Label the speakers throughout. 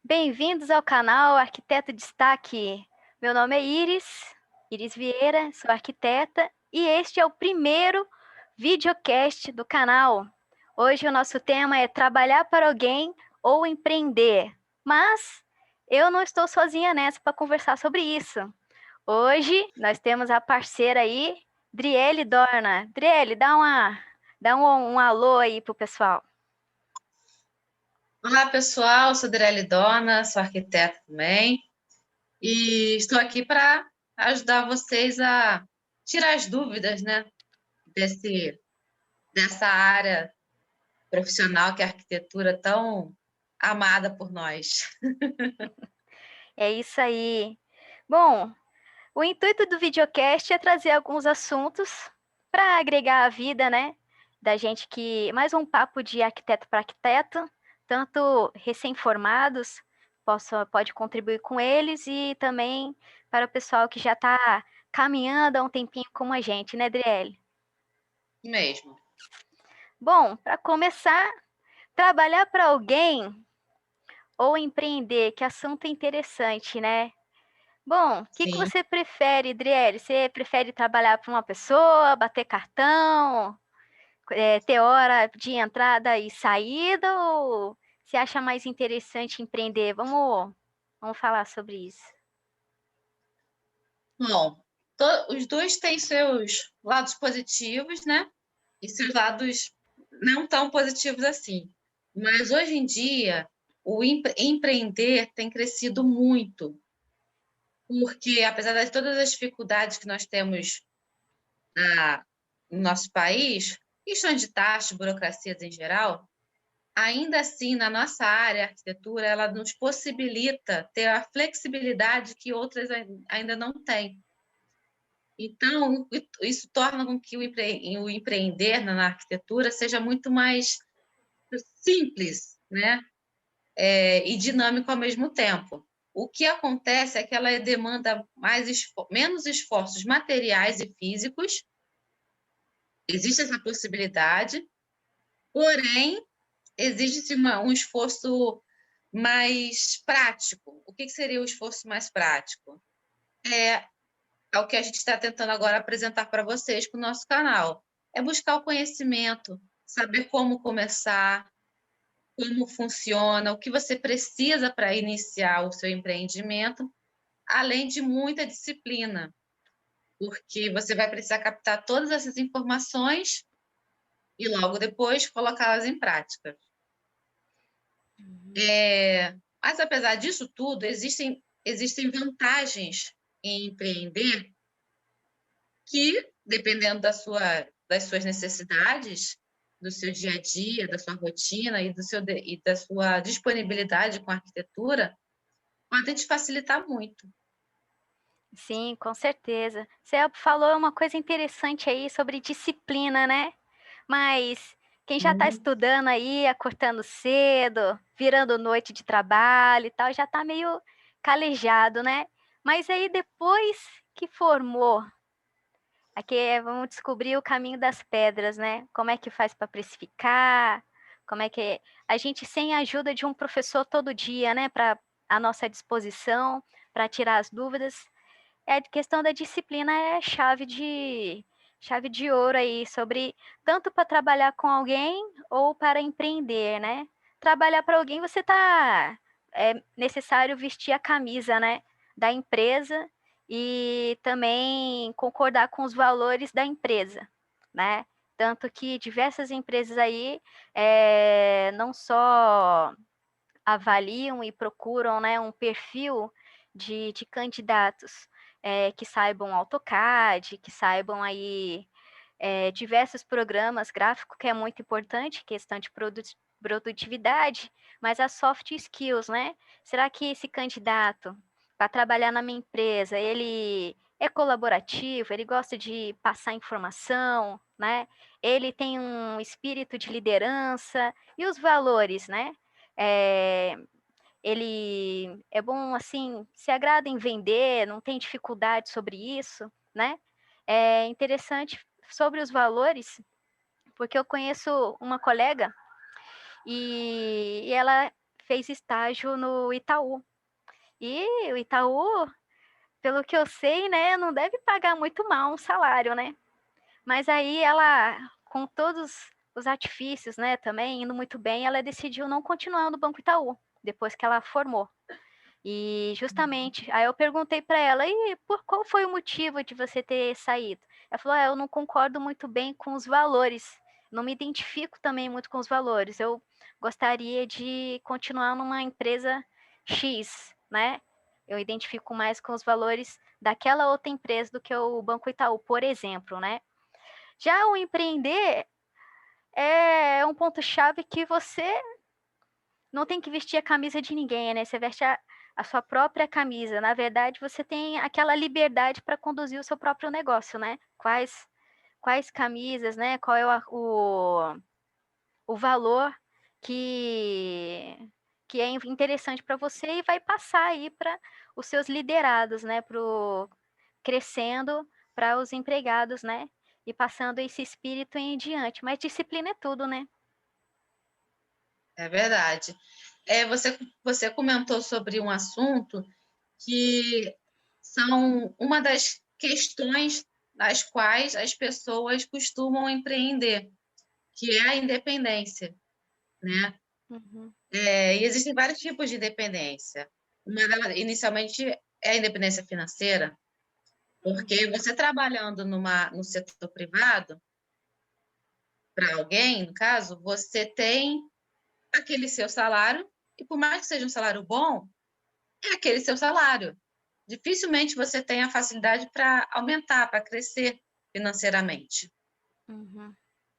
Speaker 1: Bem-vindos ao canal Arquiteto Destaque. Meu nome é Iris Vieira, sou arquiteta e este é o primeiro videocast do canal. Hoje o nosso tema é trabalhar para alguém ou empreender, mas eu não estou sozinha nessa para conversar sobre isso. Hoje nós temos a parceira aí, Driele Dorna. Driele, dá um alô aí pro pessoal.
Speaker 2: Olá, pessoal. Sou Direli Dona, sou arquiteta também e estou aqui para ajudar vocês a tirar as dúvidas, né, dessa área profissional que é a arquitetura tão amada por nós.
Speaker 1: É isso aí. Bom, o intuito do videocast é trazer alguns assuntos para agregar a vida, né? Da gente que. Mais um papo de arquiteto para arquiteto, tanto recém-formados pode contribuir com eles e também para o pessoal que já está caminhando há um tempinho como a gente, né, Adriele?
Speaker 2: Mesmo.
Speaker 1: Bom, para começar, trabalhar para alguém ou empreender, que assunto interessante, né? Bom, o que
Speaker 2: Sim.
Speaker 1: você prefere, Adriele? Você prefere trabalhar para uma pessoa, bater cartão, ter hora de entrada e saída, ou você acha mais interessante empreender? Vamos falar sobre isso.
Speaker 2: Bom, os dois têm seus lados positivos, né, e seus lados não tão positivos assim. Mas hoje em dia, o empreender tem crescido muito. Porque, apesar de todas as dificuldades que nós temos no nosso país, questões de taxas, burocracias em geral, ainda assim, na nossa área, a arquitetura, ela nos possibilita ter a flexibilidade que outras ainda não têm. Então, isso torna com que o empreender na arquitetura seja muito mais simples, né? E dinâmico ao mesmo tempo. O que acontece é que ela demanda menos esforços materiais e físicos, existe essa possibilidade, porém, existe um esforço mais prático. O que seria o esforço mais prático? É o que a gente está tentando agora apresentar para vocês com o nosso canal. É buscar o conhecimento, saber como começar, como funciona, o que você precisa para iniciar o seu empreendimento, além de muita disciplina, porque você vai precisar captar todas essas informações e logo depois colocá-las em prática. Mas apesar disso tudo, existem vantagens em empreender que, dependendo das suas necessidades, do seu dia a dia, da sua rotina e da sua disponibilidade com a arquitetura, podem te facilitar muito.
Speaker 1: Sim, com certeza. Você falou uma coisa interessante aí sobre disciplina, né? Mas quem já está estudando aí, acordando cedo, virando noite de trabalho e tal, já está meio calejado, né? Mas aí depois que formou, aqui vamos descobrir o caminho das pedras, né? Como é que faz para precificar? Como é que a gente sem a ajuda de um professor todo dia, né, para a nossa disposição, para tirar as dúvidas, a questão da disciplina é chave de ouro aí, sobre tanto para trabalhar com alguém ou para empreender, né? Trabalhar para alguém, é necessário vestir a camisa, né, da empresa e também concordar com os valores da empresa, né? Tanto que diversas empresas aí não só avaliam e procuram, né, um perfil de candidatos que saibam AutoCAD, que saibam aí diversos programas gráficos, que é muito importante, questão de produtividade, mas as soft skills, né? Será que esse candidato, para trabalhar na minha empresa, ele é colaborativo, ele gosta de passar informação, né? Ele tem um espírito de liderança e os valores, né? É, ele é bom, assim, se agrada em vender, não tem dificuldade sobre isso, né? É interessante sobre os valores, porque eu conheço uma colega e ela fez estágio no Itaú. E o Itaú, pelo que eu sei, né, não deve pagar muito mal um salário, né? Mas aí ela, com todos os artifícios, né, também indo muito bem, ela decidiu não continuar no Banco Itaú, depois que ela formou. E justamente, aí eu perguntei para ela, e qual foi o motivo de você ter saído? Ela falou, eu não concordo muito bem com os valores, não me identifico também muito com os valores, eu gostaria de continuar numa empresa X, né? Eu identifico mais com os valores daquela outra empresa do que o Banco Itaú, por exemplo, né? Já o empreender é um ponto-chave que você não tem que vestir a camisa de ninguém, né? Você veste a sua própria camisa. Na verdade, você tem aquela liberdade para conduzir o seu próprio negócio, né? Quais camisas, né? Qual é o valor que é interessante para você e vai passar aí para os seus liderados, né? Crescendo para os empregados, né? E passando esse espírito em diante. Mas disciplina é tudo, né?
Speaker 2: É verdade. Você comentou sobre um assunto que são uma das questões das quais as pessoas costumam empreender, que é a independência, né?
Speaker 1: Uhum.
Speaker 2: E existem vários tipos de independência. Uma delas, inicialmente, é a independência financeira, porque você trabalhando no setor privado, para alguém, no caso, você tem aquele seu salário, e por mais que seja um salário bom, é aquele seu salário. Dificilmente você tem a facilidade para aumentar, para crescer financeiramente.
Speaker 1: Uhum.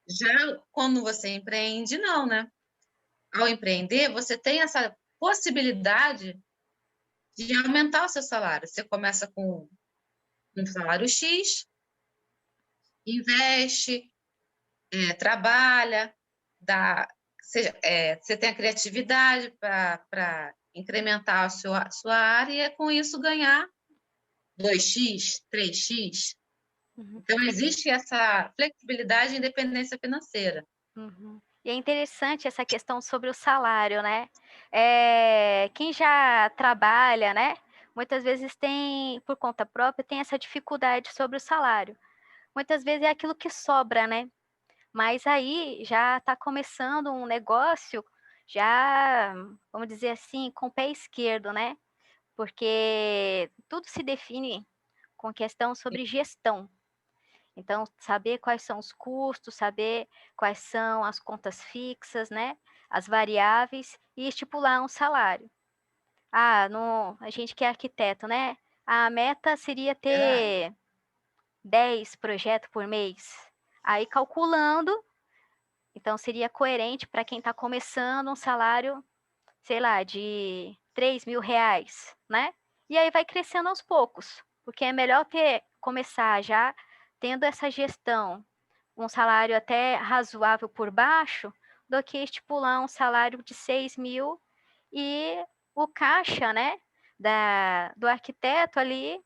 Speaker 2: Já quando você empreende, não, né? Ao empreender, você tem essa possibilidade de aumentar o seu salário. Você começa com um salário X, investe, trabalha, você tem a criatividade para incrementar a sua área e com isso ganhar 2x, 3x.
Speaker 1: Uhum.
Speaker 2: Então, existe essa flexibilidade e independência financeira.
Speaker 1: Uhum. E é interessante essa questão sobre o salário, né? Quem já trabalha, né? Muitas vezes tem, por conta própria, tem essa dificuldade sobre o salário. Muitas vezes é aquilo que sobra, né? Mas aí já está começando um negócio, já, vamos dizer assim, com o pé esquerdo, né? Porque tudo se define com questão sobre gestão. Então, saber quais são os custos, saber quais são as contas fixas, né? As variáveis e estipular um salário. A gente que é arquiteto, né? A meta seria
Speaker 2: Verdade.
Speaker 1: ter 10 projetos por mês. Aí, calculando, então seria coerente para quem está começando um salário, sei lá, de R$ 3.000, né? E aí vai crescendo aos poucos, porque é melhor começar já tendo essa gestão, um salário até razoável por baixo, do que estipular um salário de 6.000 e o caixa, né, do arquiteto ali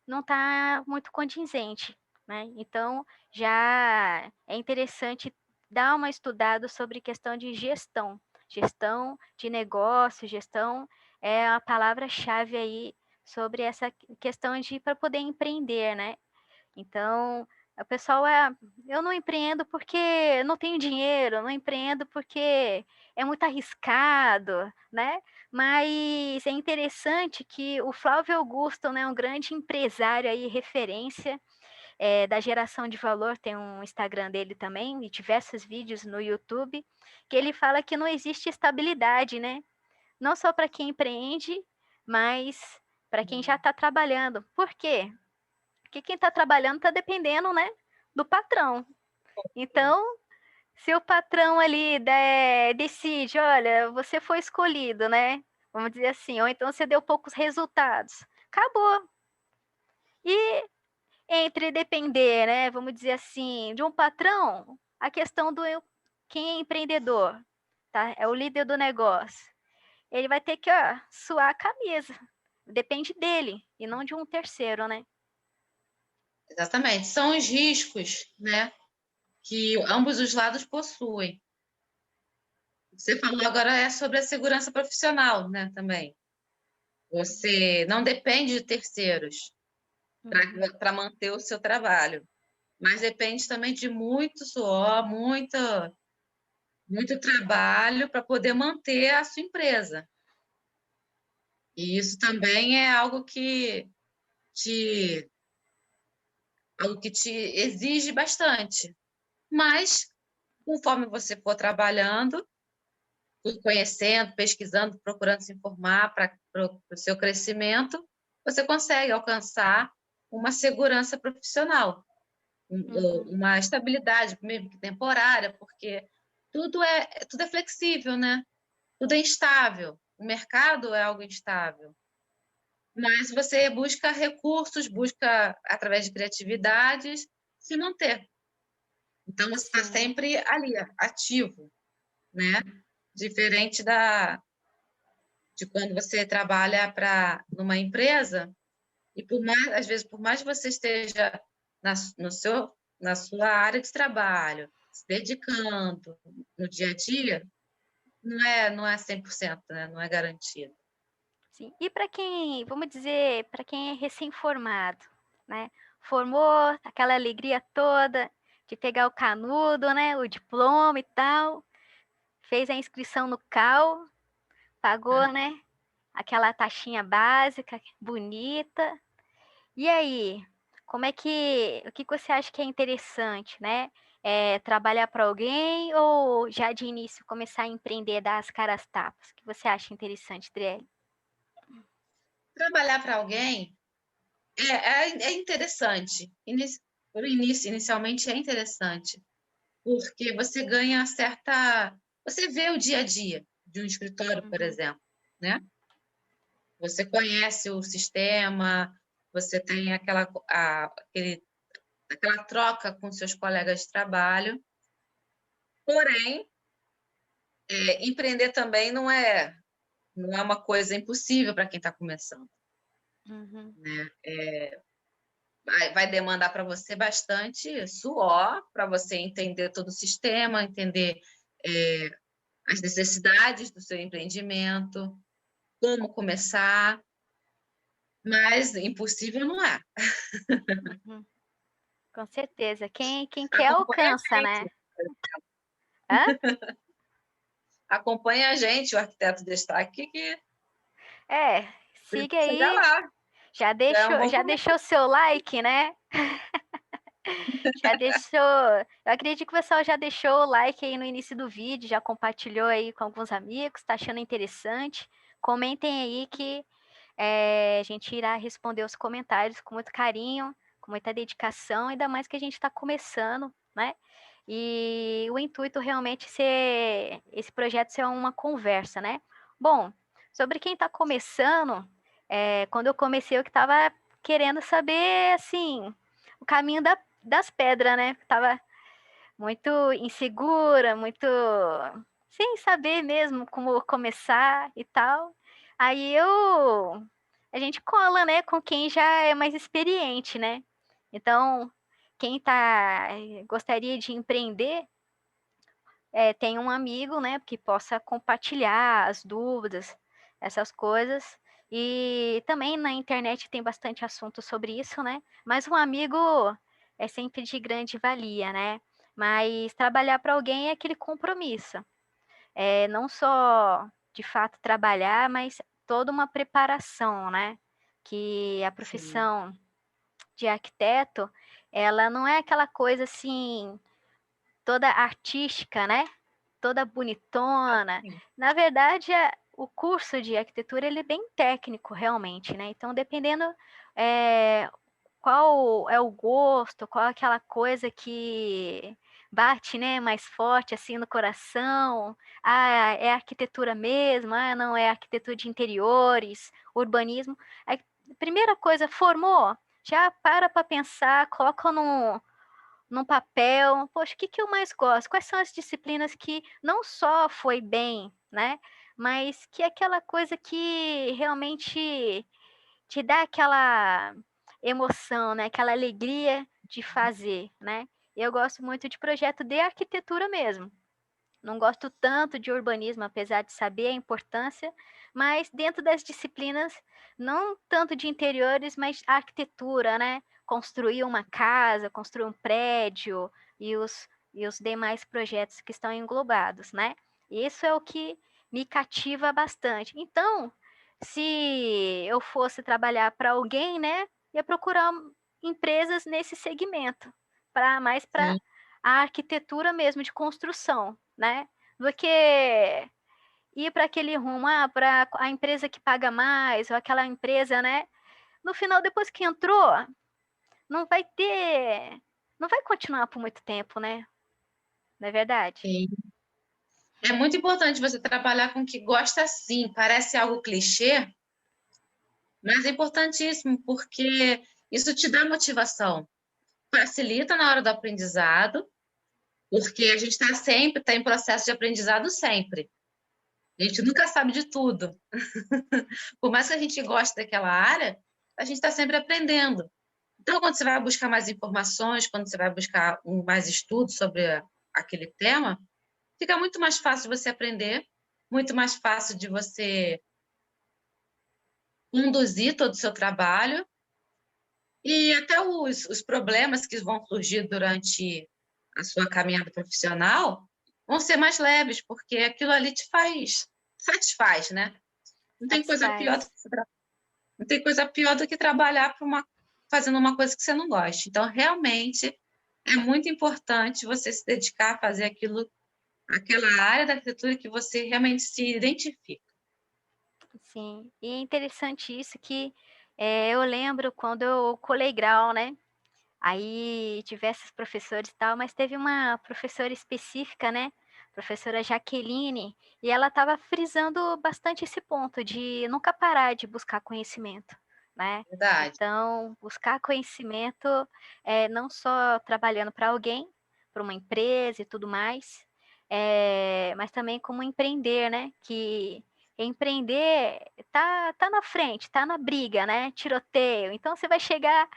Speaker 1: não está muito condizente, né? Então, já é interessante dar uma estudada sobre questão de gestão de negócio, gestão é a palavra-chave aí sobre essa questão de para poder empreender, né? Então, o pessoal eu não empreendo porque não tenho dinheiro, não empreendo porque é muito arriscado, né? Mas é interessante que o Flávio Augusto, né, um grande empresário aí, referência da geração de valor, tem um Instagram dele também, e diversos vídeos no YouTube, que ele fala que não existe estabilidade, né? Não só para quem empreende, mas para quem já está trabalhando. Por quê? Porque quem está trabalhando está dependendo, né, do patrão. Então, se o patrão ali decide, olha, você foi escolhido, né? Vamos dizer assim, ou então você deu poucos resultados. Acabou. E entre depender, né, vamos dizer assim, de um patrão, a questão do quem é empreendedor, tá? É o líder do negócio. Ele vai ter que, suar a camisa. Depende dele e não de um terceiro, né?
Speaker 2: Exatamente. São os riscos, né, que ambos os lados possuem. Você falou agora sobre a segurança profissional, né, também. Você não depende de terceiros
Speaker 1: Uhum,
Speaker 2: para manter o seu trabalho, mas depende também de muito suor, muito trabalho para poder manter a sua empresa. E isso também é te algo que te exige bastante. Mas, conforme você for trabalhando, for conhecendo, pesquisando, procurando se informar para o seu crescimento, você consegue alcançar uma segurança profissional,
Speaker 1: uhum,
Speaker 2: uma estabilidade, mesmo que temporária, porque tudo é flexível, né? Tudo é instável. O mercado é algo instável. Mas você busca recursos, busca, através de criatividades, se manter. Então, você está
Speaker 1: sim.
Speaker 2: sempre ali, ativo, né? Diferente de quando você trabalha numa empresa, e às vezes, por mais que você esteja na, no seu, na sua área de trabalho, se dedicando no dia a dia, não é 100%, né? Não é garantido.
Speaker 1: Sim. E para quem, vamos dizer, para quem é recém-formado, né? Formou, aquela alegria toda de pegar o canudo, né? O diploma e tal, fez a inscrição no CAL, pagou, né? Aquela taxinha básica, bonita. E aí, o que você acha que é interessante, né? É trabalhar para alguém ou já de início começar a empreender, dar as caras tapas? O que você acha interessante, Adriele?
Speaker 2: Trabalhar para alguém é interessante. Por início, inicialmente é interessante, porque você ganha certa. Você vê o dia a dia de um escritório, por
Speaker 1: Uhum,
Speaker 2: exemplo, né? Você conhece o sistema, você tem aquela troca com seus colegas de trabalho. Porém, empreender também não é uma coisa impossível para quem está começando,
Speaker 1: uhum,
Speaker 2: né? Vai demandar para você bastante suor, para você entender todo o sistema, entender é, as necessidades do seu empreendimento, como começar, mas impossível não é.
Speaker 1: uhum. Com certeza. Quem quer
Speaker 2: Acompanha
Speaker 1: alcança,
Speaker 2: a
Speaker 1: né?
Speaker 2: gente,
Speaker 1: Hã?
Speaker 2: acompanha a gente, o Arquiteto Destaque, que
Speaker 1: É, siga
Speaker 2: chega
Speaker 1: aí.
Speaker 2: lá, já é um bom
Speaker 1: Já
Speaker 2: começo.
Speaker 1: deixou seu like, né? Já deixou. Eu acredito que o pessoal já deixou o like aí no início do vídeo, já compartilhou aí com alguns amigos, tá achando interessante. Comentem aí que a gente irá responder os comentários com muito carinho, com muita dedicação, ainda mais que a gente está começando, né? E o intuito realmente ser esse projeto ser uma conversa, né? Bom, sobre quem está começando, quando eu comecei, eu que estava querendo saber assim o caminho das pedras, né? Tava muito insegura, muito sem saber mesmo como começar e tal. Aí a gente cola, né, com quem já é mais experiente, né? Então, quem gostaria de empreender, tem um amigo, né, que possa compartilhar as dúvidas, essas coisas. E também na internet tem bastante assunto sobre isso, né? Mas um amigo é sempre de grande valia, né? Mas trabalhar para alguém é aquele compromisso. É não só de fato trabalhar, mas toda uma preparação, né? Que a
Speaker 2: Sim,
Speaker 1: profissão de arquiteto, ela não é aquela coisa assim toda artística, né? Toda bonitona.
Speaker 2: sim,
Speaker 1: Na verdade, o curso de arquitetura ele é bem técnico, realmente, né? Então, dependendo é, qual é o gosto, qual é aquela coisa que bate, né, mais forte assim no coração. Ah, é arquitetura mesmo? Ah, não é arquitetura de interiores, urbanismo. A primeira coisa, formou, já para pensar, coloca num papel, poxa, o que que eu mais gosto? Quais são as disciplinas que não só foi bem, né? Mas que é aquela coisa que realmente te dá aquela emoção, né? Aquela alegria de fazer, né? Eu gosto muito de projeto de arquitetura mesmo. não gosto tanto de urbanismo, apesar de saber a importância, mas dentro das disciplinas, não tanto de interiores, mas arquitetura, né? Construir uma casa, construir um prédio e os demais projetos que estão englobados, né? Isso é o que me cativa bastante. Então, se eu fosse trabalhar para alguém, né, ia procurar empresas nesse segmento, para mais para
Speaker 2: Sim,
Speaker 1: a arquitetura mesmo de construção, né? Do que ir para aquele rumo, para a empresa que paga mais, ou aquela empresa, né? No final, depois que entrou, não vai ter, não vai continuar por muito tempo, né? Não é verdade?
Speaker 2: sim. É muito importante você trabalhar com o que gosta sim. Parece algo clichê, mas é importantíssimo, porque isso te dá motivação. Facilita na hora do aprendizado, porque a gente está em processo de aprendizado sempre. A gente nunca sabe de tudo. Por mais que a gente goste daquela área, a gente está sempre aprendendo. Então, quando você vai buscar mais informações, quando você vai buscar mais estudos sobre aquele tema, fica muito mais fácil de você aprender, muito mais fácil de você conduzir todo o seu trabalho e até os problemas que vão surgir durante a sua caminhada profissional vão ser mais leves, porque aquilo ali te faz, satisfaz, né? Não tem coisa pior do
Speaker 1: Satisfaz.
Speaker 2: que, não tem coisa pior do que trabalhar fazendo uma coisa que você não gosta. Então, realmente, é muito importante você se dedicar a fazer aquela área da arquitetura que você realmente se identifica.
Speaker 1: Sim. E é interessante isso que eu lembro quando eu colei grau, né? Aí diversos professores e tal, mas teve uma professora específica, né? Professora Jaqueline, e ela estava frisando bastante esse ponto de nunca parar de buscar conhecimento, né?
Speaker 2: Verdade.
Speaker 1: Então, buscar conhecimento não só trabalhando para alguém, para uma empresa e tudo mais, mas também como empreender, né? Que empreender tá na frente, tá na briga, né? Tiroteio. Então, você vai chegar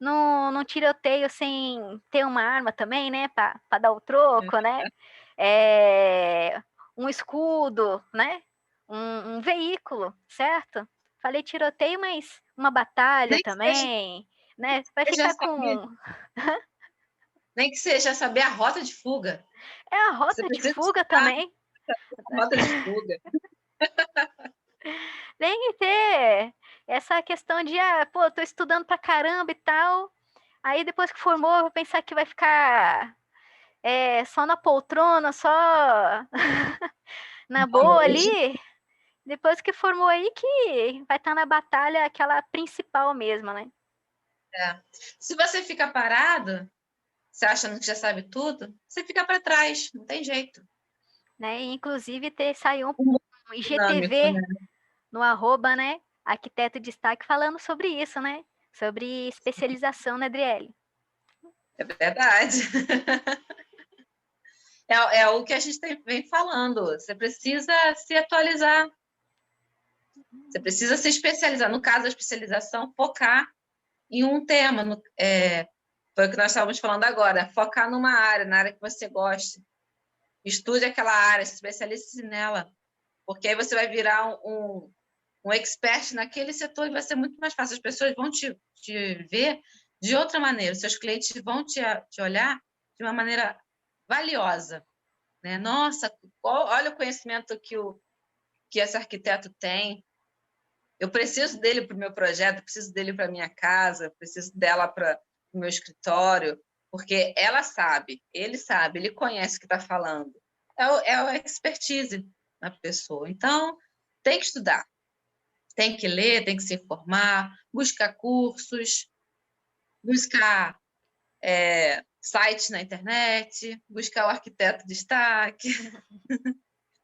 Speaker 1: num tiroteio sem ter uma arma também, né? Para dar o troco, né? É, um escudo, né? Um veículo, certo? Falei tiroteio, mas uma batalha
Speaker 2: Nem que
Speaker 1: também, né? Vai
Speaker 2: seja
Speaker 1: ficar
Speaker 2: saber,
Speaker 1: com.
Speaker 2: nem que seja saber a rota de fuga.
Speaker 1: É a
Speaker 2: Você
Speaker 1: rota de
Speaker 2: precisa
Speaker 1: fuga
Speaker 2: estudar
Speaker 1: também.
Speaker 2: a rota de fuga.
Speaker 1: Tem que ter essa questão de, pô, tô estudando pra caramba e tal. Aí depois que formou, vou pensar que vai ficar só na poltrona, só na
Speaker 2: Não,
Speaker 1: boa
Speaker 2: hoje,
Speaker 1: ali. Depois que formou aí que vai estar na batalha aquela principal mesmo, né?
Speaker 2: é. Se você fica parado, você achando que já sabe tudo, você fica para trás, não tem jeito.
Speaker 1: Né? E, inclusive saiu
Speaker 2: O mundo
Speaker 1: um
Speaker 2: é dinâmico,
Speaker 1: IGTV
Speaker 2: né?
Speaker 1: no arroba, né? Arquiteto Destaque falando sobre isso, né? Sobre especialização na Adriele.
Speaker 2: É verdade. É o que a gente vem falando. Você precisa se atualizar, você precisa se especializar. No caso, a especialização, focar em um tema. Foi o que nós estávamos falando agora. Focar numa área, na área que você gosta. Estude aquela área, se especialize nela. Porque aí você vai virar um expert naquele setor e vai ser muito mais fácil. As pessoas vão te ver de outra maneira. Os seus clientes vão te olhar de uma maneira valiosa. Né? Nossa, olha o conhecimento que esse arquiteto tem. Eu preciso dele para o meu projeto, preciso dele para a minha casa, preciso dela para o meu escritório, porque ela sabe, ele conhece o que está falando. É a expertise na pessoa. Então, tem que estudar, tem que ler, tem que se informar, buscar cursos, buscar sites na internet, buscar o arquiteto de destaque,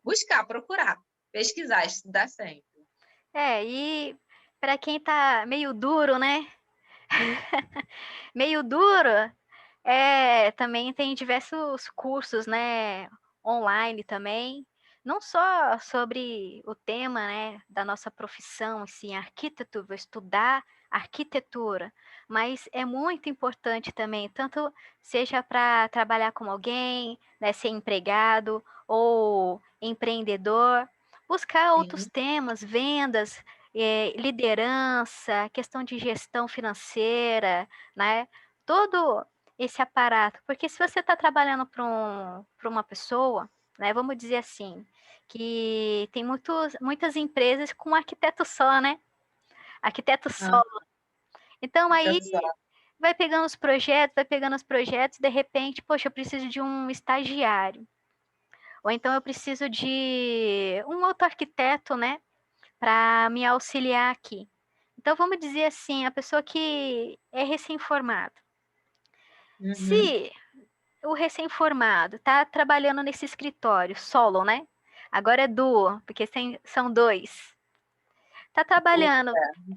Speaker 2: buscar, procurar, pesquisar, estudar sempre.
Speaker 1: E para quem tá meio duro, né? Meio duro, também tem diversos cursos, né, online também, não só sobre o tema, né, da nossa profissão, assim, arquiteto, vou estudar arquitetura, mas é muito importante também, tanto seja para trabalhar com alguém, né, ser empregado, ou empreendedor, buscar outros
Speaker 2: Sim.
Speaker 1: temas, vendas, liderança, questão de gestão financeira, né? Todo esse aparato, porque se você está trabalhando para uma pessoa, né? Vamos dizer assim, que tem muitas empresas com arquiteto só, né? Arquiteto
Speaker 2: Ah,
Speaker 1: só. Então aí
Speaker 2: pessoal.
Speaker 1: vai pegando os projetos, de repente, poxa, eu preciso de um estagiário. Ou então eu preciso de um outro arquiteto, né, para me auxiliar aqui. Então vamos dizer assim, a pessoa que é recém-formado.
Speaker 2: Uhum.
Speaker 1: Se o recém-formado está trabalhando nesse escritório solo, né? Agora é duo, porque são dois. Tá trabalhando.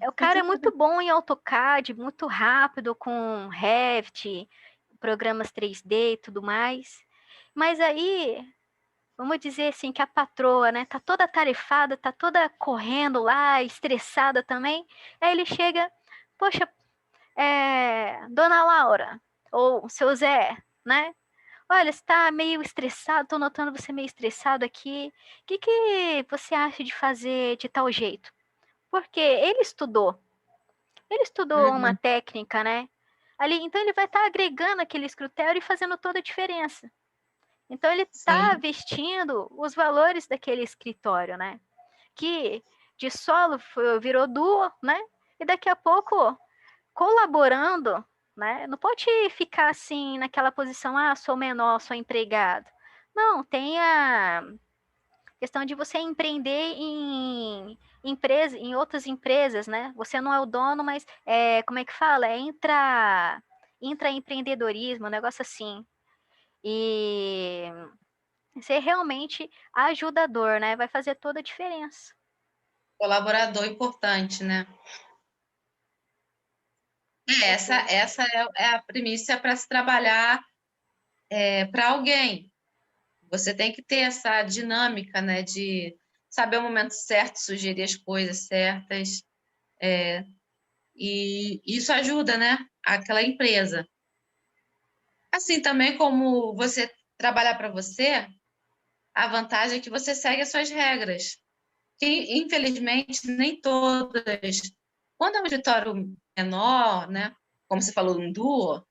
Speaker 1: O cara é muito bom em AutoCAD, muito rápido com Revit, programas 3D e tudo mais. Mas aí, vamos dizer assim, que a patroa, né, tá toda atarefada, tá toda correndo lá, estressada também. Aí ele chega, poxa, Dona Laura, ou seu Zé, né? Olha, você está meio estressado, tô notando você meio estressado aqui. O que você acha de fazer de tal jeito? Porque ele estudou uma
Speaker 2: Uhum.
Speaker 1: técnica, né? Ali, então ele vai estar agregando aquele escritório e fazendo toda a diferença. Então ele está
Speaker 2: Sim.
Speaker 1: vestindo os valores daquele escritório, né? Que de solo virou duo, né? E daqui a pouco colaborando, né? Não pode ficar assim naquela posição, sou menor, sou empregado. Não, tem a questão de você empreender em outras empresas, né? Você não é o dono, mas como é que fala? Intraempreendedorismo, um negócio assim. E ser realmente ajudador, né? Vai fazer toda a diferença.
Speaker 2: Colaborador importante, né? Essa é a premissa para se trabalhar para alguém. Você tem que ter essa dinâmica, né, de saber o momento certo, sugerir as coisas certas, e isso ajuda, né, aquela empresa. Assim também como você trabalhar para você, a vantagem é que você segue as suas regras, que infelizmente nem todas. Quando é um escritório menor, né, como você falou, um duo,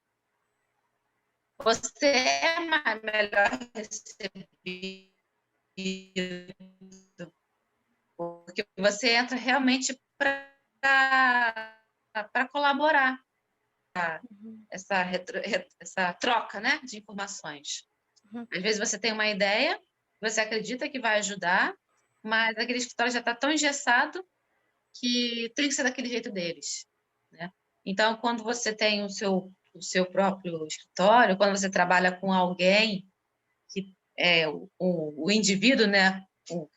Speaker 2: você é melhor recebido, porque você entra realmente para colaborar
Speaker 1: Uhum,
Speaker 2: essa troca, né, de informações.
Speaker 1: uhum.
Speaker 2: Às vezes você tem uma ideia, você acredita que vai ajudar, mas aquele escritório já está tão engessado que tem que ser daquele jeito deles, né? Então, quando você tem o seu próprio escritório, quando você trabalha com alguém que é o indivíduo, né?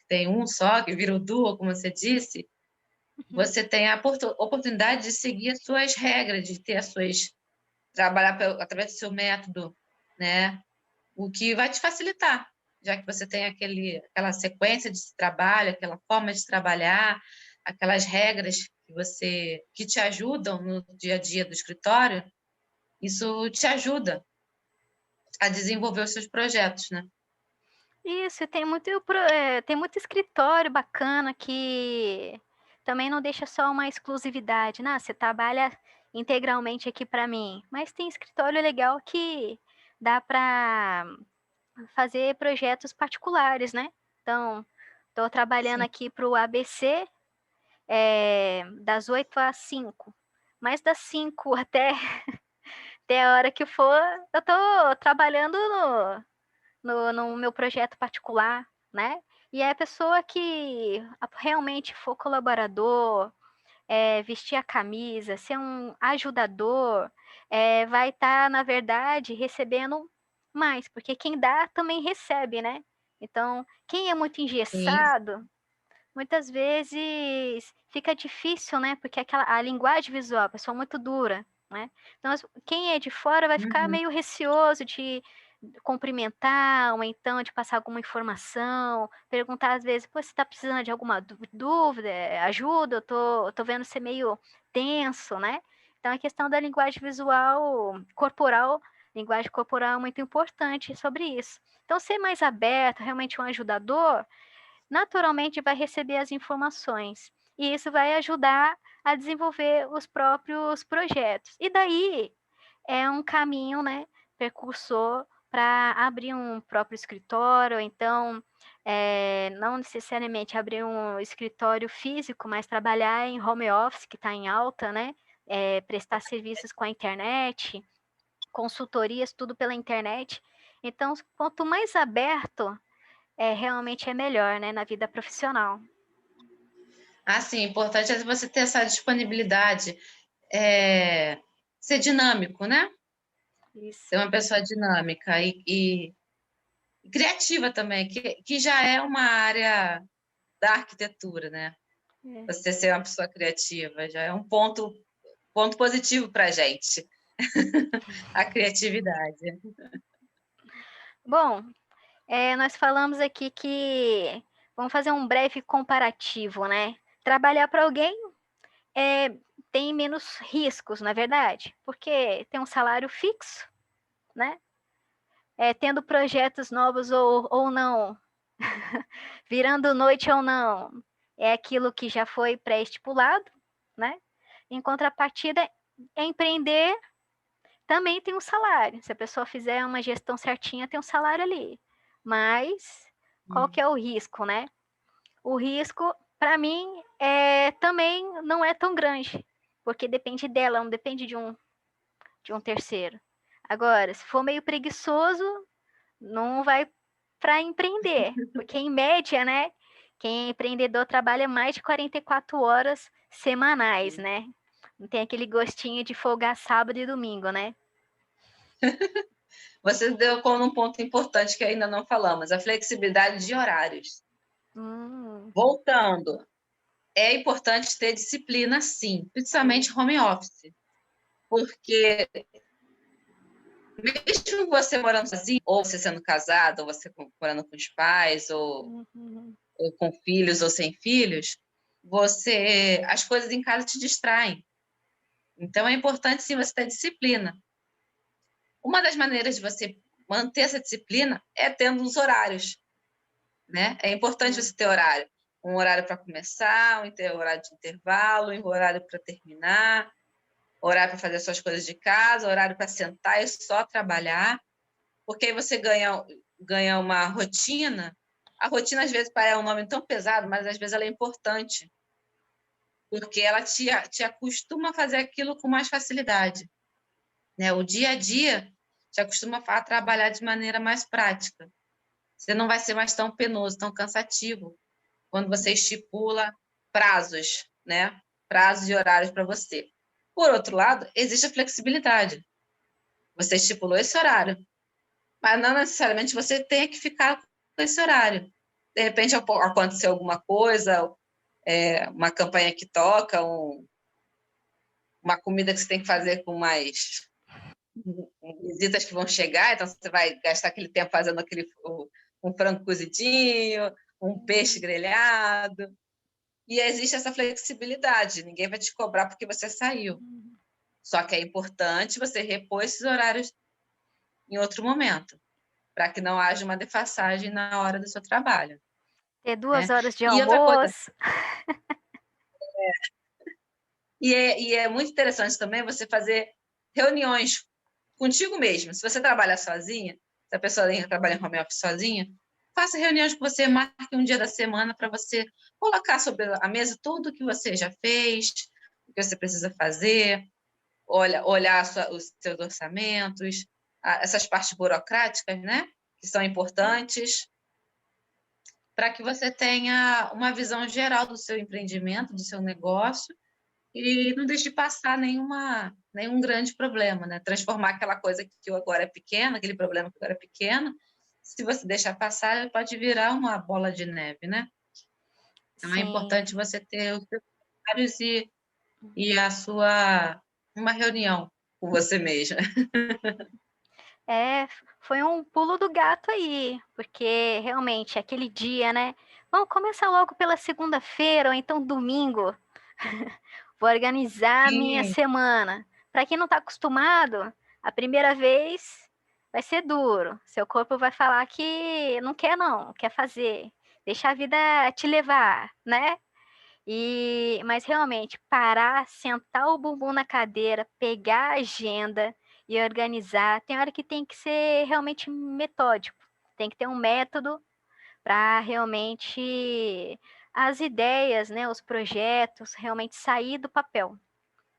Speaker 2: Tem um só, que vira o duo, como você disse, você tem a oportunidade de seguir as suas regras, de ter as suas, trabalhar através do seu método, né? O que vai te facilitar, já que você tem aquela sequência de trabalho, aquela forma de trabalhar, aquelas regras que te ajudam no dia a dia do escritório, isso te ajuda a desenvolver os seus projetos, né?
Speaker 1: Isso, tem muito escritório bacana que também não deixa só uma exclusividade, né? Você trabalha integralmente aqui para mim, mas tem escritório legal que dá para fazer projetos particulares, né? Então, estou trabalhando
Speaker 2: Sim.
Speaker 1: aqui para o ABC, das 8 às 5, mas das 5 até a hora que for, eu estou trabalhando no meu projeto particular, né? E é a pessoa que realmente for colaborador, vestir a camisa, ser um ajudador, vai estar, na verdade, recebendo mais, porque quem dá também recebe, né? Então, quem é muito
Speaker 2: Sim.
Speaker 1: engessado, muitas vezes fica difícil, né? Porque a linguagem visual, a pessoa é muito dura, né? Então, quem é de fora vai ficar
Speaker 2: Uhum.
Speaker 1: meio receoso de cumprimentar, ou então de passar alguma informação, perguntar às vezes, pô, você está precisando de alguma dúvida, ajuda, eu tô vendo você meio tenso, né? Então, a questão da linguagem visual corporal Linguagem corporal é muito importante sobre isso. Então, ser mais aberto, realmente um ajudador, naturalmente vai receber as informações. E isso vai ajudar a desenvolver os próprios projetos. E daí é um caminho, né, percursor para abrir um próprio escritório, ou então, não necessariamente abrir um escritório físico, mas trabalhar em home office, que está em alta, né, prestar serviços com a internet, consultorias, tudo pela internet. Então, quanto mais aberto, realmente é melhor, né, na vida profissional.
Speaker 2: Assim, importante é você ter essa disponibilidade, ser dinâmico, né?
Speaker 1: Isso.
Speaker 2: Ser uma pessoa dinâmica e criativa também, que já é uma área da arquitetura, né?
Speaker 1: É.
Speaker 2: Você ser uma pessoa criativa já é um ponto positivo para a gente, a criatividade.
Speaker 1: Bom, nós falamos aqui que vamos fazer um breve comparativo, né? Trabalhar para alguém tem menos riscos, na verdade, porque tem um salário fixo, né? Tendo projetos novos ou não, virando noite ou não, é aquilo que já foi pré-estipulado, né? Em contrapartida, empreender também tem um salário. Se a pessoa fizer uma gestão certinha, tem um salário ali. Mas qual que é o risco, né? O risco, para mim, também não é tão grande, porque depende dela, não depende de um terceiro. Agora, se for meio preguiçoso, não vai para empreender, porque em média, né, quem é empreendedor trabalha mais de 44 horas semanais, né? Não tem aquele gostinho de folgar sábado e domingo, né?
Speaker 2: Você deu como um ponto importante que ainda não falamos, a flexibilidade de horários.
Speaker 1: Hum.
Speaker 2: Voltando, é importante ter disciplina, sim, principalmente home office, porque mesmo você morando sozinho, ou você sendo casado, ou você morando com os pais,
Speaker 1: Uhum.
Speaker 2: ou com filhos ou sem filhos, as coisas em casa te distraem. Então é importante sim você ter disciplina. Uma das maneiras de você manter essa disciplina é tendo os horários, né? É importante você ter horário. Um horário para começar, um horário de intervalo, um horário para terminar, horário para fazer suas coisas de casa, horário para sentar e só trabalhar, porque aí você ganha uma rotina. A rotina, às vezes, parece um nome tão pesado, mas às vezes ela é importante, porque ela te acostuma a fazer aquilo com mais facilidade, né? O dia a dia te acostuma a trabalhar de maneira mais prática. Você não vai ser mais tão penoso, tão cansativo, quando você estipula prazos, né? Prazos e horários para você. Por outro lado, existe a flexibilidade. Você estipulou esse horário, mas não necessariamente você tem que ficar com esse horário. De repente aconteceu alguma coisa, uma campanha que toca, uma comida que você tem que fazer com mais visitas que vão chegar, então você vai gastar aquele tempo fazendo um frango cozidinho, um peixe grelhado. E existe essa flexibilidade, ninguém vai te cobrar porque você saiu. Só que é importante você repor esses horários em outro momento, para que não haja uma defasagem na hora do seu trabalho.
Speaker 1: Ter 2
Speaker 2: Né?
Speaker 1: horas de
Speaker 2: E outra coisa,
Speaker 1: almoço.
Speaker 2: e é muito interessante também você fazer reuniões contigo mesmo. Se você trabalha sozinha, se a pessoa trabalha em home office sozinha, faça reuniões com você, marque um dia da semana para você colocar sobre a mesa tudo o que você já fez, o que você precisa fazer, olhar os seus orçamentos, essas partes burocráticas, né, que são importantes, para que você tenha uma visão geral do seu empreendimento, do seu negócio, e não deixe de passar nenhum grande problema, né? Transformar aquela coisa que agora é pequena, aquele problema que agora é pequeno, se você deixar passar, pode virar uma bola de neve, né? Então é
Speaker 1: Sim.
Speaker 2: importante você ter os seus horários e uma reunião com você mesma.
Speaker 1: Foi um pulo do gato aí, porque realmente aquele dia, né? Vamos começar logo pela segunda-feira ou então domingo. Vou organizar a minha
Speaker 2: Sim,
Speaker 1: semana. Para quem não está acostumado, a primeira vez vai ser duro. Seu corpo vai falar que não quer não, quer fazer. Deixa a vida te levar, né? Mas realmente parar, sentar o bumbum na cadeira, pegar a agenda e organizar, tem hora que tem que ser realmente metódico. Tem que ter um método para realmente as ideias, né, os projetos realmente sair do papel.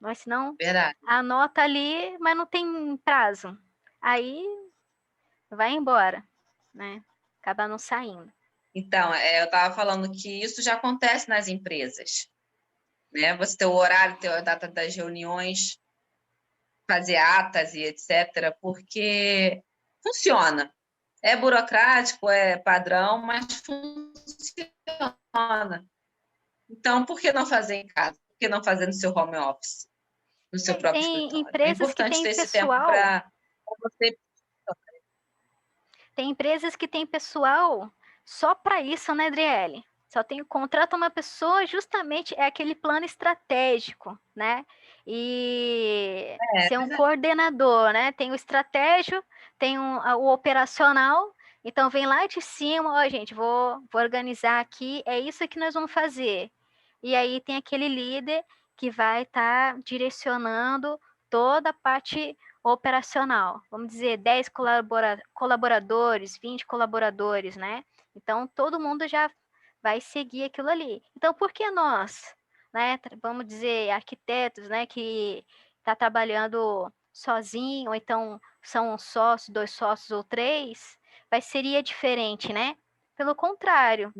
Speaker 1: Mas senão
Speaker 2: Verdade.
Speaker 1: anota ali, mas não tem prazo. Aí vai embora, né? Acaba não saindo.
Speaker 2: Então, eu estava falando que isso já acontece nas empresas, né? Você ter o horário, ter a data das reuniões, fazer atas e etc., porque funciona. É burocrático, é padrão, mas funciona. Então, por que não fazer em casa? Por que não fazer no seu home office, no seu próprio
Speaker 1: Tem
Speaker 2: escritório? É
Speaker 1: empresas que
Speaker 2: importante
Speaker 1: têm
Speaker 2: ter esse tempo
Speaker 1: pessoal,
Speaker 2: para você.
Speaker 1: tem empresas que têm pessoal só para isso, né, Adriele? Só tem contrata uma pessoa, justamente é aquele plano estratégico, né? E ser um coordenador, né? Tem o estratégico, tem o operacional. Então vem lá de cima, ó, gente, vou organizar aqui, é isso que nós vamos fazer. E aí tem aquele líder que vai estar direcionando toda a parte operacional. Vamos dizer, 10 colaboradores, 20 colaboradores, né? Então, todo mundo já vai seguir aquilo ali. Então, por que nós, né, vamos dizer, arquitetos, né, que está trabalhando sozinho, ou então são um sócio, 2 sócios ou 3, seria diferente, né? Pelo contrário,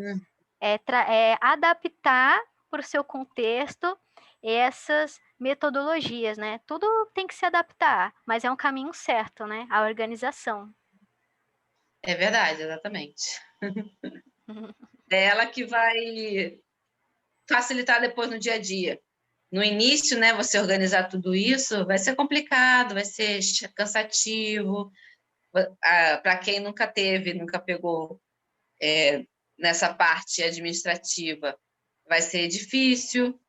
Speaker 1: é adaptar para o seu contexto essas metodologias, né? Tudo tem que se adaptar, mas é um caminho certo, né? A organização.
Speaker 2: É verdade, exatamente. É ela que vai facilitar depois no dia a dia. No início, né, você organizar tudo isso vai ser complicado, vai ser cansativo. Para quem nunca teve, nunca pegou nessa parte administrativa, vai ser difícil.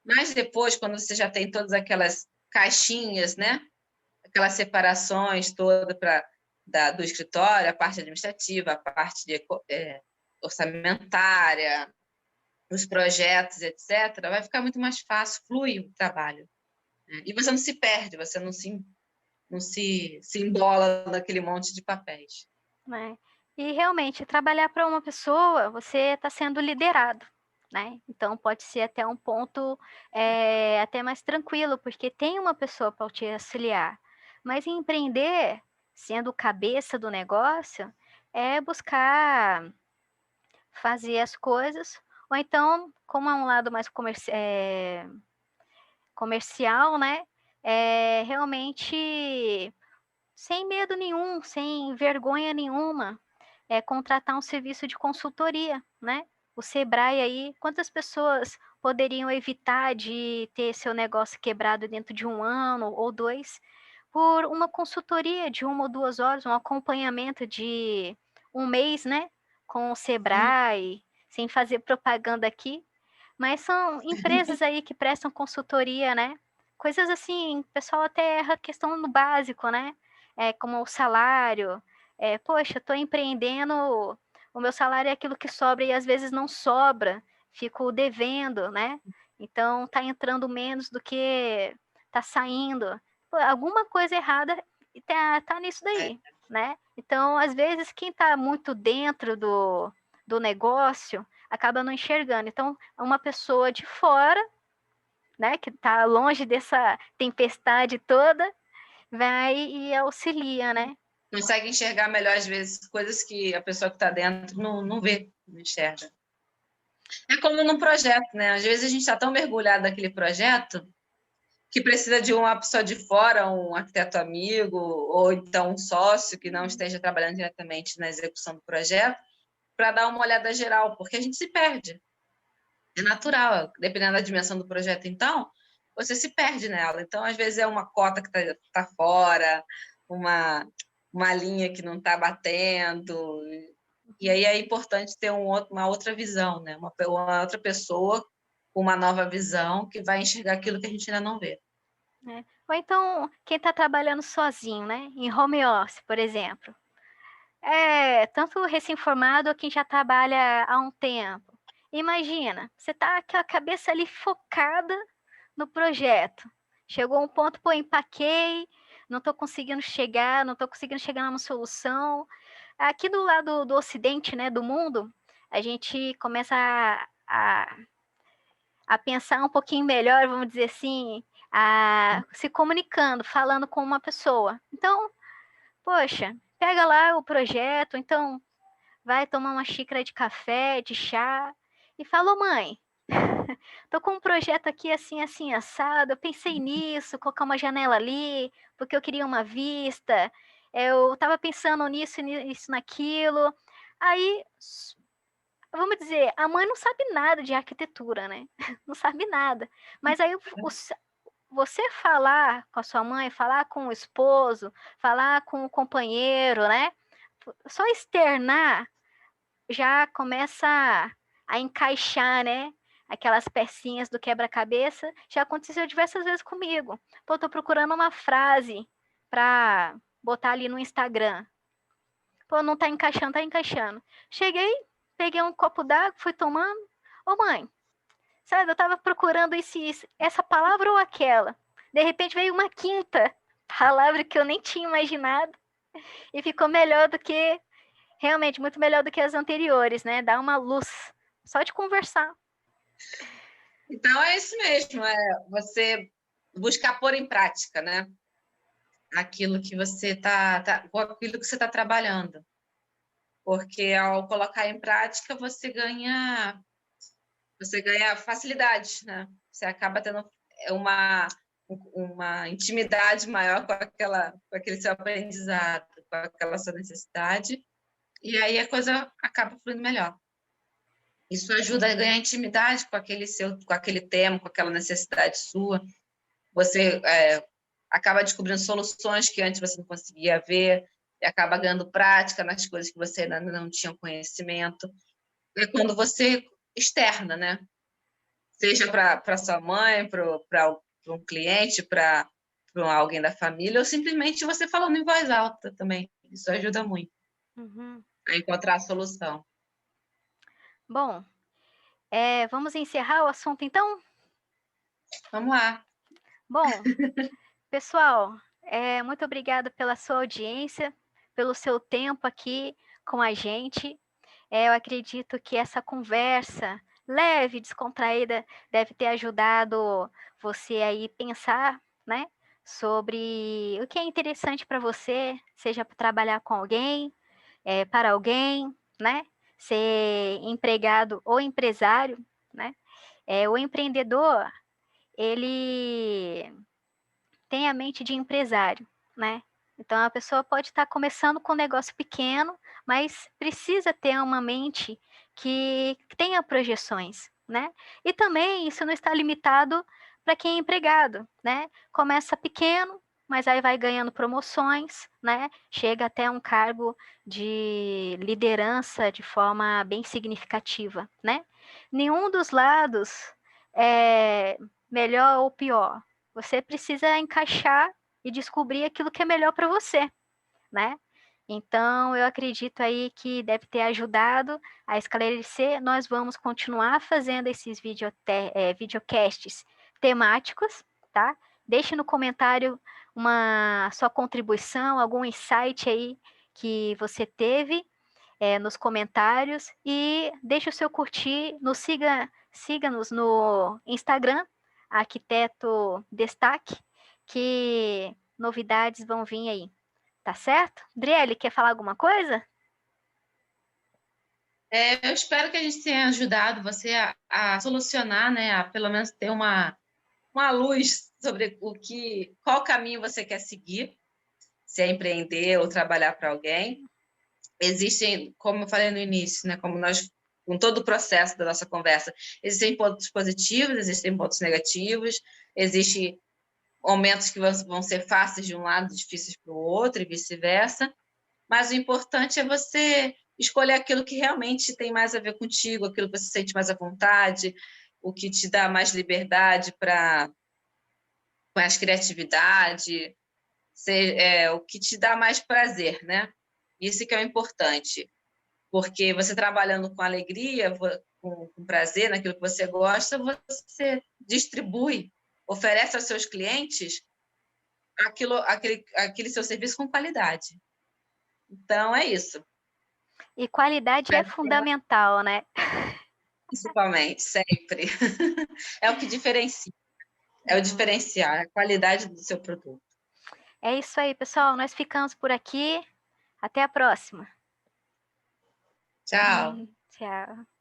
Speaker 2: Mas depois, quando você já tem todas aquelas caixinhas, né, aquelas separações todas do escritório, a parte administrativa, a parte orçamentária, os projetos, etc., vai ficar muito mais fácil, flui o trabalho. Né? E você não se perde, você não se embola naquele monte de papéis.
Speaker 1: Né? E realmente, trabalhar para uma pessoa, você está sendo liderado. Né? Então, pode ser até um ponto até mais tranquilo, porque tem uma pessoa para te auxiliar. Mas empreender, sendo o cabeça do negócio, é buscar fazer as coisas, ou então, como é um lado mais comercial, né? Realmente sem medo nenhum, sem vergonha nenhuma, contratar um serviço de consultoria, né? O Sebrae aí, quantas pessoas poderiam evitar de ter seu negócio quebrado dentro de 1 ano ou 2 por uma consultoria de 1 ou 2 horas, um acompanhamento de 1 mês, né? Com o Sebrae, sem fazer propaganda aqui, mas são empresas aí que prestam consultoria, né? Coisas assim, o pessoal até erra a questão no básico, né? Como o salário. Poxa, estou empreendendo, o meu salário é aquilo que sobra e às vezes não sobra, fico devendo, né? Então tá entrando menos do que tá saindo. Pô, alguma coisa errada tá nisso daí, né? Então, às vezes, quem está muito dentro do negócio acaba não enxergando. Então, uma pessoa de fora, né, que está longe dessa tempestade toda, vai e auxilia, né?
Speaker 2: Consegue enxergar melhor, às vezes, coisas que a pessoa que está dentro não vê, não enxerga. É como num projeto, né? Às vezes a gente está tão mergulhado naquele projeto que precisa de uma pessoa de fora, um arquiteto amigo, ou então um sócio que não esteja trabalhando diretamente na execução do projeto, para dar uma olhada geral, porque a gente se perde. É natural, dependendo da dimensão do projeto, então, você se perde nela. Então, às vezes, é uma cota que está fora, uma linha que não está batendo. E aí é importante ter uma outra visão, né? Uma outra pessoa com uma nova visão que vai enxergar aquilo que a gente ainda não vê.
Speaker 1: Né? Ou então, quem está trabalhando sozinho, né? Em home office, por exemplo. Tanto recém-formado ou quem já trabalha há um tempo. Imagina, você tá com a cabeça ali focada no projeto. Chegou um ponto, pô, empaquei, não estou conseguindo chegar, não estou conseguindo chegar numa solução. Aqui do lado do Ocidente, né, do mundo, a gente começa a pensar um pouquinho melhor, vamos dizer assim, se comunicando, falando com uma pessoa. Então, poxa, pega lá o projeto, então vai tomar uma xícara de café, de chá, e fala, mãe, tô com um projeto aqui assim, assim, assado, eu pensei nisso, colocar uma janela ali, porque eu queria uma vista, eu tava pensando nisso, nisso, naquilo. Aí, vamos dizer, a mãe não sabe nada de arquitetura, né? Não sabe nada. Mas aí você falar com a sua mãe, falar com o esposo, falar com o companheiro, né? Só externar já começa a encaixar, né? Aquelas pecinhas do quebra-cabeça. Já aconteceu diversas vezes comigo. Pô, tô procurando uma frase para botar ali no Instagram. Pô, não tá encaixando, tá encaixando. Cheguei, peguei um copo d'água, fui tomando. Ô, mãe, sabe, eu tava procurando essa palavra ou aquela. De repente veio uma quinta palavra que eu nem tinha imaginado e ficou melhor do que, realmente, muito melhor do que as anteriores, né? Dá uma luz só de conversar.
Speaker 2: Então é isso mesmo, você buscar pôr em prática, né? Aquilo que você aquilo que você está trabalhando. Porque ao colocar em prática, você ganha facilidade, né? Você acaba tendo uma intimidade maior com aquele seu aprendizado, com aquela sua necessidade, e aí a coisa acaba fluindo melhor. Isso ajuda a ganhar intimidade com aquele tema, com aquela necessidade sua. Você acaba descobrindo soluções que antes você não conseguia ver, e acaba ganhando prática nas coisas que você ainda não tinha conhecimento. É quando você externa, né? Seja para sua mãe, para um cliente, para alguém da família, ou simplesmente você falando em voz alta também. Isso ajuda muito
Speaker 1: Uhum.
Speaker 2: a encontrar a solução.
Speaker 1: Bom, vamos encerrar o assunto então?
Speaker 2: Vamos lá.
Speaker 1: Bom, pessoal, muito obrigada pela sua audiência, pelo seu tempo aqui com a gente. Eu acredito que essa conversa leve, descontraída, deve ter ajudado você aí pensar, né, sobre o que é interessante para você, seja para trabalhar com alguém, para alguém, né, ser empregado ou empresário, né. O empreendedor, ele tem a mente de empresário, né? Então a pessoa pode estar começando com um negócio pequeno, mas precisa ter uma mente que tenha projeções, né? E também isso não está limitado para quem é empregado, né? Começa pequeno, mas aí vai ganhando promoções, né? Chega até um cargo de liderança de forma bem significativa, né? Nenhum dos lados é melhor ou pior. Você precisa encaixar e descobrir aquilo que é melhor para você, né? Então, eu acredito aí que deve ter ajudado a esclarecer. Nós vamos continuar fazendo esses videocasts temáticos, tá? Deixe no comentário uma sua contribuição, algum insight aí que você teve nos comentários e deixe o seu curtir, siga-nos no Instagram, Arquiteto Destaque, que novidades vão vir aí. Tá certo? Driele, quer falar alguma coisa?
Speaker 2: Eu espero que a gente tenha ajudado você a solucionar, né? A pelo menos ter uma luz sobre qual caminho você quer seguir, se é empreender ou trabalhar para alguém. Existem, como eu falei no início, né? Como nós, com todo o processo da nossa conversa, existem pontos positivos, existem pontos negativos, existem momentos que vão ser fáceis de um lado, difíceis para o outro e vice-versa. Mas o importante é você escolher aquilo que realmente tem mais a ver contigo, aquilo que você sente mais à vontade, o que te dá mais liberdade para mais criatividade, o que te dá mais prazer, né? Isso que é o importante, porque você trabalhando com alegria, com prazer naquilo que você gosta, você distribui, oferece aos seus clientes aquele seu serviço com qualidade. Então, é isso.
Speaker 1: E qualidade é fundamental, né?
Speaker 2: Principalmente, sempre. É o que diferencia, é o diferencial, a qualidade do seu produto.
Speaker 1: É isso aí, pessoal. Nós ficamos por aqui. Até a próxima.
Speaker 2: Tchau.
Speaker 1: Tchau.